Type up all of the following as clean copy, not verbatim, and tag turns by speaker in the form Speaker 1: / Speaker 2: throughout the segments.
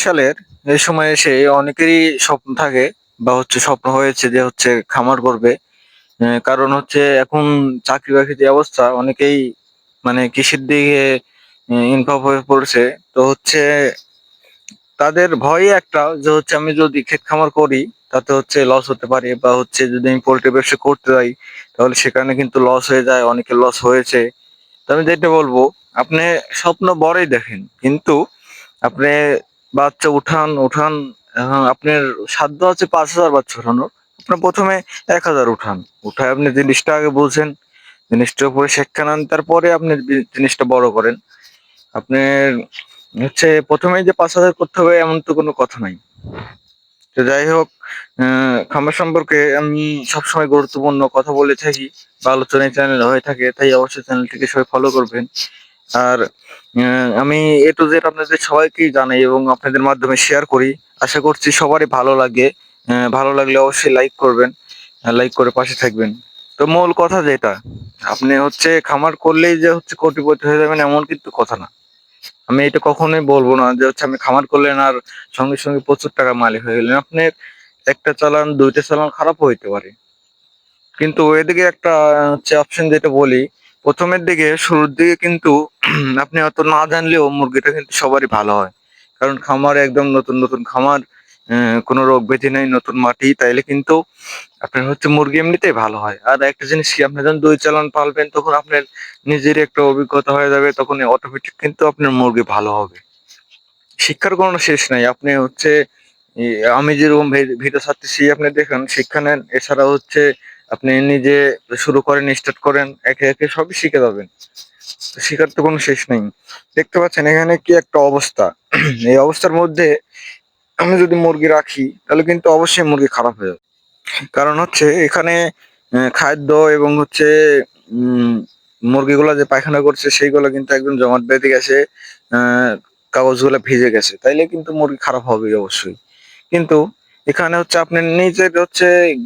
Speaker 1: সালের এই সময় এসে অনেকেরই স্বপ্ন থাকে বা স্বপ্ন হয়েছে যে খামার করবে। কারণ এখন চাকরি বাকরির যে অবস্থা, অনেকেই মানে কৃষির দিকে ইনভলভ হয়ে পড়েছে। তো তাদের ভয় একটা যে আমি যদি ক্ষেত খামার করি তাতে লস হতে পারে, বা যদি আমি পোল্ট্রি ব্যবসা করতে যাই তাহলে সেখানে কিন্তু লস হয়ে যায়, অনেকের লস হয়েছে। তো আমি যেটা বলবো, আপনি স্বপ্ন বড়ই দেখেন, কিন্তু আপনি বাচ্চা উঠান উঠান। আপনার সাধ্য আছে 5,000 বাচ্চা উঠানোর, আপনি প্রথমে 1,000 উঠান। উঠায় আপনি জিনিসটা আগে বুঝেন, জিনিসটার উপরে শিক্ষা নেন, তারপরে আপনি জিনিসটা বড় করেন। আপনার প্রথমেই যে 5,000 করতে হবে এমন তো কোনো কথা নাই। তো যাই হোক, খামার সম্পর্কে আমি সবসময় গুরুত্বপূর্ণ কথা বলে থাকি বা আলোচনায় চ্যানেল হয়ে থাকে, তাই অবশ্যই চ্যানেলটিকে সবাই ফলো করবেন। আর আমি এ টু জেড আপনাদের সবাইকেই জানাই এবং আপনাদের মাধ্যমে শেয়ার করি। আশা করছি সবারই ভালো লাগে। ভালো লাগলে অবশ্যই লাইক করবেন, লাইক করে পাশে থাকবেন। তো মূল কথা যেটা, আপনি খামার করলেই যে কোটিপতি হয়ে যাবেন এমন কিন্তু কথা না। আমি এটা কখনোই বলবো না যে আমি খামার করলেন আর সঙ্গে সঙ্গে প্রচুর টাকা মালিক হয়ে গেলেন। আপনার একটা চালান, দুইটা চালান খারাপও হইতে পারে, কিন্তু এদিকে একটা অপশন যেটা বলি, প্রথমের দিকে শুরুর দিকে কিন্তু আপনি অত না জানলেও মুরগিটা কিন্তু সবারই ভালো হয়। কারণ খামার একদম নতুন নতুন খামার, কোনো রোগ ব্যাধি নেই, নতুন মাটি, তাইলে কিন্তু আপনার মুরগি এমনিতেই ভালো হয়। আর একটা জিনিস কি, আপনি যখন 2 চালান পালবেন তখন আপনার নিজের একটা অভিজ্ঞতা হয়ে যাবে, তখন অটোমেটিক কিন্তু আপনার মুরগি ভালো হবে। শিক্ষার কোনো শেষ নাই। আপনি আমি যেরকম ভিডিও ছাড়তেছি, আপনি দেখেন, শিক্ষা নেন। এছাড়া আপনি নিজে শুরু করেন, স্টার্ট করেন, একে একে সবই শিখে যাবেন। তো শিখার তো কোনো শেষ নেই। দেখতে পাচ্ছেন এখানে কি একটা অবস্থা। এই অবস্থার মধ্যে আমি যদি মুরগি রাখি তাহলে কিন্তু অবশ্যই মুরগি খারাপ হয়ে যাবে। কারণ এখানে খাদ্য এবং উম মুরগিগুলা যে পায়খানা করছে সেইগুলো কিন্তু একদম জমাট বেঁধে গেছে, কাগজগুলো ভিজে গেছে, তাইলে কিন্তু মুরগি খারাপ হবেই অবশ্যই। কিন্তু এখানে আপনার নিজের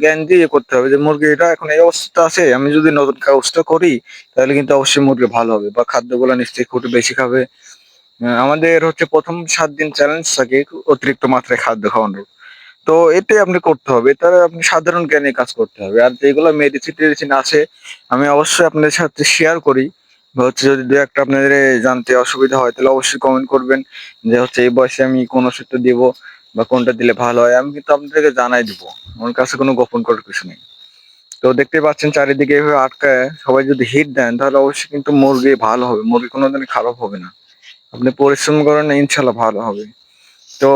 Speaker 1: জ্ঞান দিয়ে করতে হবে যে মুরগিটা এখন এই অবস্থা আছে, আমি যদি নতুন কাগজটা করি তাহলে কিন্তু অবশ্যই মুরগি ভালো হবে, বা খাদ্যগুলো নিশ্চয়ই একটু বেশি খাবে। আমাদের প্রথম 7 দিন চ্যালেঞ্জ থাকে অতিরিক্ত মাত্রায় খাদ্য খাওয়ানোর। তো এটাই আপনি করতে হবে, তাহলে আপনি সাধারণ জ্ঞানে কাজ করতে হবে। আর যেগুলো মেডিসিন টেডিসিন আছে আমি অবশ্যই আপনাদের সাথে শেয়ার করি, বা যদি দু একটা আপনাদের জানতে অসুবিধা হয় তাহলে অবশ্যই কমেন্ট করবেন যে এই বয়সে আমি কোন ওষুধটা দিব বা কোনটা দিলে ভালো হয়, আমি কিন্তু আপনাদেরকে জানাই দিব। আমার কাছে কোনো গোপন করার কিছু নেই। তো দেখতে পাচ্ছেন চারিদিকে এভাবে আটকায় সবাই যদি হিট দেন তাহলে অবশ্যই কিন্তু মুরগি ভালো হবে, মুরগি কোনোদিনই খারাপ হবে না। আপনি পরিশ্রম করেন, ইনশাল্লাহ ভালো হবে। তো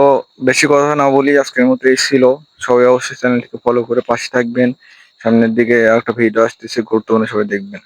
Speaker 1: বেশি কথা না বলি, আজকের মতো এই ছিল। সবাই অবশ্যই চ্যানেলটিকে ফলো করে পাশে থাকবেন। সামনের দিকে আরেকটা ভিডিও আসতেছে গুরুত্বপূর্ণ, সবাই দেখবেন।